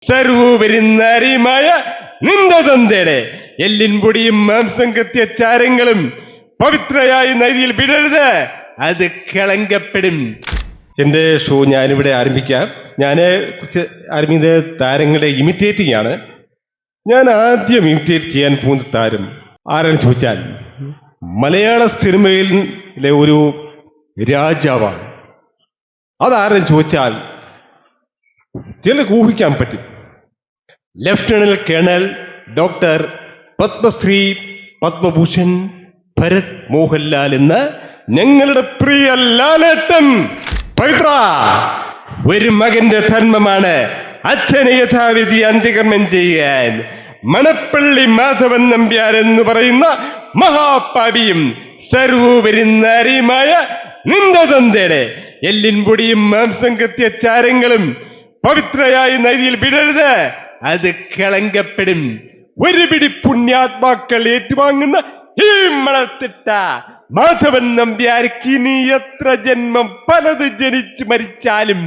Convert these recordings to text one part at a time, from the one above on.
സർവോപരിനാരിയുമായ നിന്റെ തന്തയുടെ എല്ലിൻ പൊടിയും മാംസം കത്തിയ ചാരങ്ങളും പവിത്രയായ നദിയിൽ വിടരുത്, അത് കളങ്കപ്പെടും. എന്റെ ഷോ ഞാനിവിടെ ആരംഭിക്കാം. ഞാൻ കുറച്ച് ആരംഭിക്കുന്ന താരങ്ങളെ ഇമിറ്റേറ്റിംഗ് ആണ്. ഞാൻ ആദ്യം ഇമിറ്റേറ്റ് ചെയ്യാൻ പോകുന്ന താരം ആരെന്ന് ചോദിച്ചാൽ മലയാള സിനിമയിലെ ഒരു രാജാവാണ്. അതാരെന്ന് ചോദിച്ചാൽ ചിലർക്ക് ഊഹിക്കാൻ പറ്റും. Lieutenant colonel doctor Padmashri Padmabhushan Bharat Mohanlal എന്ന ഞങ്ങളുടെ പ്രിയ ലാലേട്ടൻ. പവിത്ര, ഒരു മകന്റെ ധർമ്മമാണ് അച്ഛനെ യഥാവിധി അന്ത്യകർമ്മം ചെയ്യാൻ മണപ്പള്ളി മാധവൻ നമ്പ്യാർ എന്ന് പറയുന്ന മഹാപാപിയും സർവോപരിനാരിയുമായ നിന്റെ തന്തയുടെ എല്ലിൻ പൊടിയും മാംസം കത്തിയ ചാരങ്ങളും പവിത്രയായ നദിയിൽ വിടരുത്, അത് കളങ്കപ്പെടും. ഒരു പിടി പുണ്യാത്മാക്കൾ ഏറ്റുവാങ്ങുന്ന ഈ മണത്തിട്ട മാധവൻ നമ്പ്യാർക്ക് ഇനി എത്ര ജന്മം പലത് ജനിച്ചു മരിച്ചാലും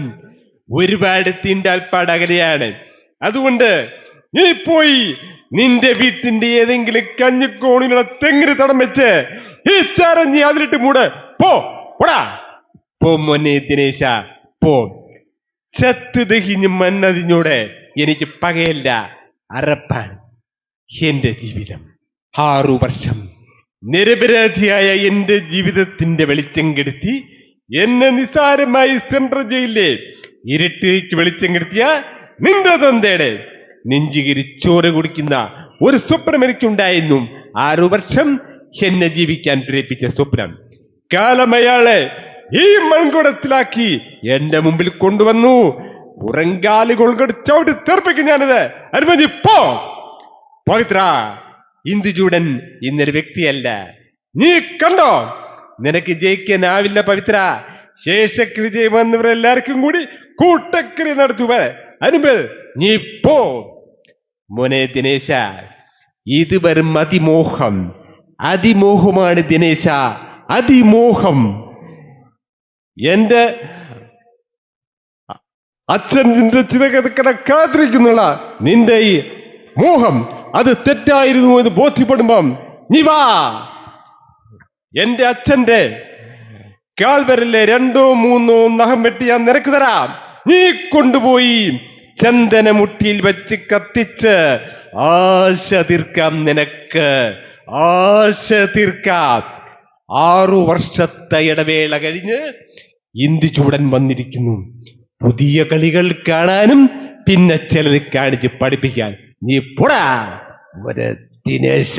ഒരുപാട് തീണ്ടാൽപ്പാട് അകലെയാണ്. അതുകൊണ്ട് നീ പോയി നിന്റെ വീട്ടിന്റെ ഏതെങ്കിലും കഞ്ഞിക്കോണിലുള്ള തെങ്ങിന് തടം വെച്ച് ഈ ചാരം നീ അതിലിട്ട് മൂട്. പോടാ പോ മോനെ ദിനേശ, പോ. ചത്ത് ദഹിഞ്ഞ് മണ്ണതിഞ്ഞോടെ എനിക്ക് പകയല്ല, അറപ്പാണ് എന്റെ ജീവിതം. 6 വർഷം നിരപരാധിയായ എന്റെ ജീവിതത്തിന്റെ വെളിച്ചം കെടുത്തി എന്നെ നിസാരമായി സെൻട്രൽ ജയിലിലെ ഇരുട്ടിലേക്ക് വെളിച്ചം കെടുത്തിയ നിന്റെ തന്തയുടെ നെഞ്ചികിരി ചോര കുടിക്കുന്ന ഒരു സ്വപ്നം എനിക്കുണ്ടായിരുന്നു. 6 വർഷം എന്നെ ജീവിക്കാൻ പ്രേരിപ്പിച്ച സ്വപ്നം. കാലമയാളെ ഈ മൺകുടത്തിലാക്കി എന്റെ മുമ്പിൽ കൊണ്ടുവന്നു. പുറങ്കാലുകൾ ചവിട്ടി തെറിപ്പിക്കും ഞാനത്. അനുമതി പോ. പവിത്ര, ഇന്ദുചൂടൻ ഇന്നൊരു വ്യക്തിയല്ല. നീ കണ്ടോ, നിനക്ക് ജയിക്കാനാവില്ല പവിത്ര. ശേഷക്രി ജയം വന്നവരെല്ലാവർക്കും കൂടി കൂട്ടക്രി നടത്തുവ. അനുമതി നീ പോ. മോനെ ദിനേശ, ഇത് വെറും അതിമോഹം. അതിമോഹമാണ് ദിനേശ, അതിമോഹം. എന്റെ അച്ഛൻ നിന്റെ ചിതകട കാത്തിരിക്കുന്നുള്ള നിന്റെ ഈ മോഹം അത് തെറ്റായിരുന്നു എന്ന് ബോധ്യപ്പെടുമ്പം നീ വാ. എന്റെ അച്ഛന്റെ കാൽവരലിലെ 2 3 നഖം വെട്ടി ഞാൻ നിനക്ക് തരാം. നീ കൊണ്ടുപോയി ചന്ദനമുട്ടിയിൽ വെച്ച് കത്തിച്ച് ആശ തീർക്കാം. നിനക്ക് ആശ തീർക്കാം. 6 വർഷത്തെ ഇടവേള കഴിഞ്ഞ് ഇന്ദുചൂടൻ വന്നിരിക്കുന്നു. പുതിയ കളികൾ കാണാനും പിന്നെ ചിലത് കാണിച്ച് പഠിപ്പിക്കാൻ. നീ പോടാ ഒരു ദിനേശ.